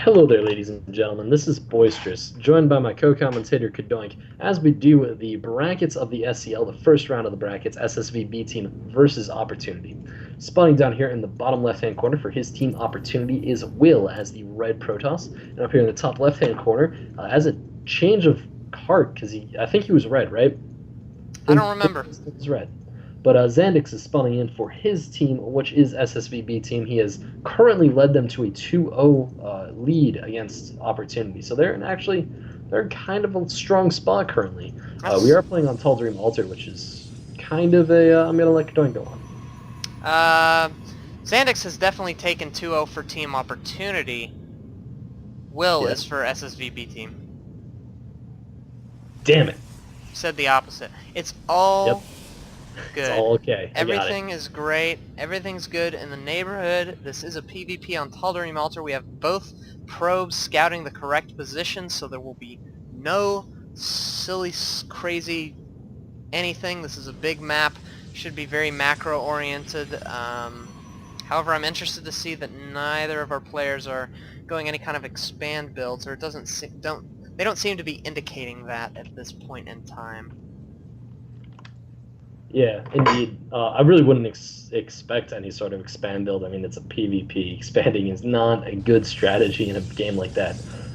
Hello there, ladies and gentlemen. This is Boisterous, joined by my co-commentator Kadoink, as we do the brackets of the SCL, the first round of the brackets, SSV B team versus Opportunity. Spawning down here in the bottom left-hand corner for his team, Opportunity, is Will as the red Protoss, and up here in the top left-hand corner, as a change of card because I think he was red, right? I don't remember. He's red. But Xandix is spawning in for his team, which is SSVB team. He has currently led them to a 2-0 lead against Opportunity. So they're kind of a strong spot currently. We are playing on Tall Dream Altar, which is kind of a. I'm gonna let Kadoin go on. Xandix has definitely taken 2-0 for Team Opportunity. Will is for SSVB team. Damn it. Said the opposite. It's all good. It's all okay. Everything is great. Everything's good in the neighborhood. This is a PvP on Tall Dream Altar. We have both probes scouting the correct position, so there will be no silly, crazy anything. This is a big map. Should be very macro-oriented. However, I'm interested to see that neither of our players are going any kind of expand builds, or it doesn't they don't seem to be indicating that at this point in time. Yeah, indeed. I really wouldn't expect any sort of expand build. I mean, it's a PvP. Expanding is not a good strategy in a game like that.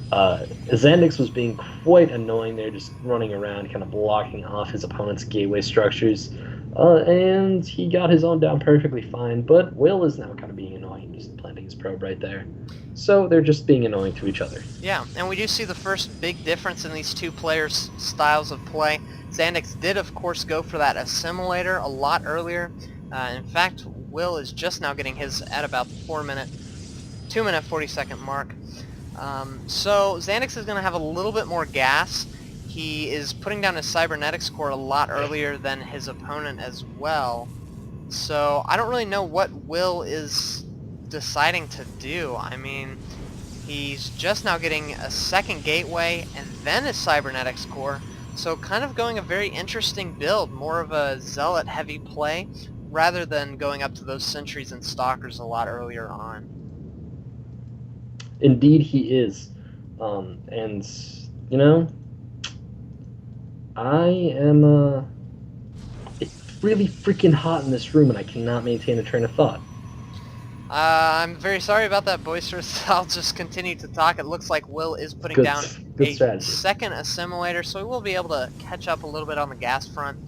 Xandix was being quite annoying there, just running around, kind of blocking off his opponent's gateway structures. And he got his own down perfectly fine, but Will is now kind of being annoying, just planting his probe right there. So they're just being annoying to each other. Yeah, and we do see the first big difference in these two players' styles of play. Xandix did, of course, go for that assimilator a lot earlier. In fact, Will is just now getting his at about the 2 minute 40-second mark. So Xandix is going to have a little bit more gas. He is putting down his cybernetics core a lot earlier than his opponent as well. So I don't really know what Will is deciding to do. I mean, he's just now getting a second gateway and then his cybernetics core. So kind of going a very interesting build, more of a zealot heavy play rather than going up to those sentries and stalkers a lot earlier on. Indeed he is. And, you know, I am it's really freaking hot in this room and I cannot maintain a train of thought. I'm very sorry about that, Boisterous. I'll just continue to talk. It looks like Will is putting down a second assimilator, so we will be able to catch up a little bit on the gas front.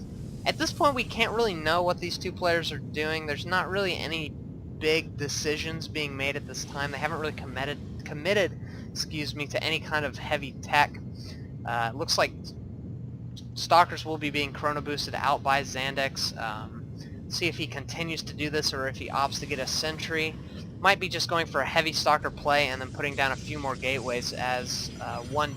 At this point, we can't really know what these two players are doing. There's not really any big decisions being made at this time. They haven't really committed, to any kind of heavy tech. It looks like stalkers will be being chrono boosted out by Xandix. See if he continues to do this or if he opts to get a sentry. Might be just going for a heavy stalker play and then putting down a few more gateways as one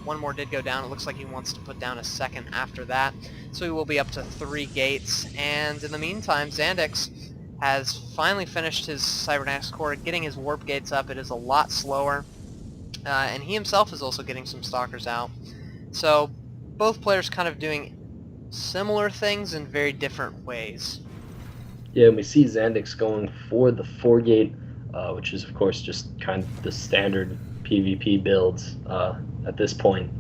more did go down. It looks like he wants to put down a second after that. So he will be up to 3 gates. And in the meantime, Xandix has finally finished his cybernetics core, getting his warp gates up. It is a lot slower. And he himself is also getting some stalkers out. So both players kind of doing similar things in very different ways. Yeah, and we see Xandix going for the 4-gate, which is, of course, just kind of the standard PvP builds at this point.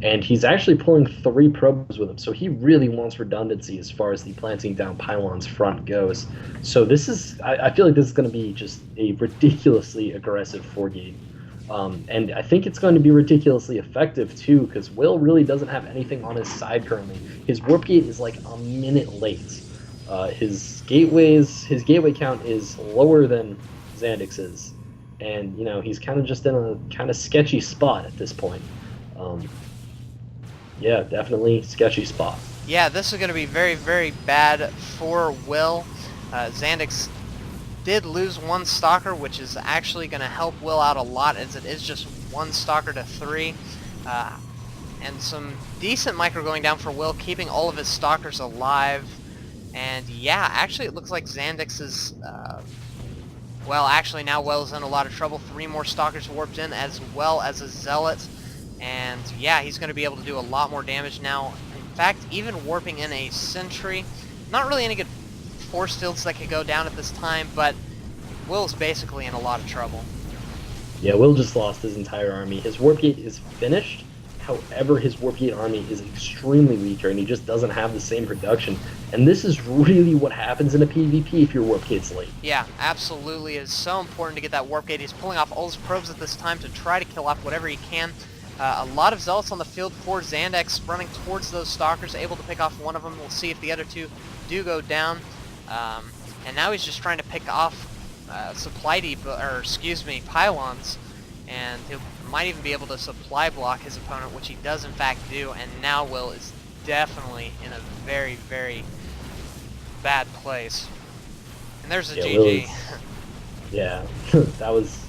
And he's actually pulling 3 probes with him, so he really wants redundancy as far as the planting down pylons front goes. So this is, I feel like this is going to be just a ridiculously aggressive 4-gate. And I think it's going to be ridiculously effective, too, because Will really doesn't have anything on his side currently. His warp gate is like a minute late. His gateway count is lower than Xandix's, and you know he's kind of just in a kind of sketchy spot at this point. Yeah, definitely sketchy spot. Yeah, this is going to be very, very bad for Will. Xandix did lose 1 stalker, which is actually going to help Will out a lot, as it is just 1 stalker to 3. And some decent micro going down for Will, keeping all of his stalkers alive. And yeah, actually it looks like Xandix is, well, actually now Will's in a lot of trouble. 3 more stalkers warped in, as well as a zealot. And yeah, he's going to be able to do a lot more damage now. In fact, even warping in a sentry. Not really any good force fields that could go down at this time, but Will's basically in a lot of trouble. Yeah, Will just lost his entire army. His Warp Gate is finished. However, his Warp Gate army is extremely weaker, and he just doesn't have the same production. And this is really what happens in a PvP if your Warp Gate's late. Yeah, absolutely. It's so important to get that Warp Gate. He's pulling off all his probes at this time to try to kill off whatever he can. A lot of Zealots on the field for Zandex running towards those Stalkers, able to pick off one of them. We'll see if the other two do go down. And now he's just trying to pick off supply depot, or excuse me, pylons. And he might even be able to supply block his opponent, which he does in fact do. And now Will is definitely in a very, very bad place. And there's a GG. Yeah, that was...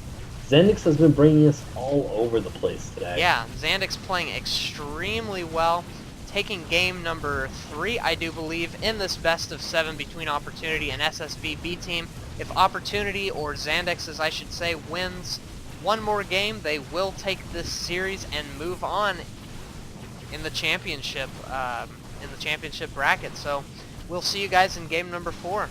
Zandex has been bringing us all over the place today. Yeah, Zandex playing extremely well, taking game number 3, I do believe, in this best of 7 between Opportunity and SSV B team. If Opportunity, or Zandex as I should say, wins one more game, they will take this series and move on in the championship bracket. So we'll see you guys in game number 4.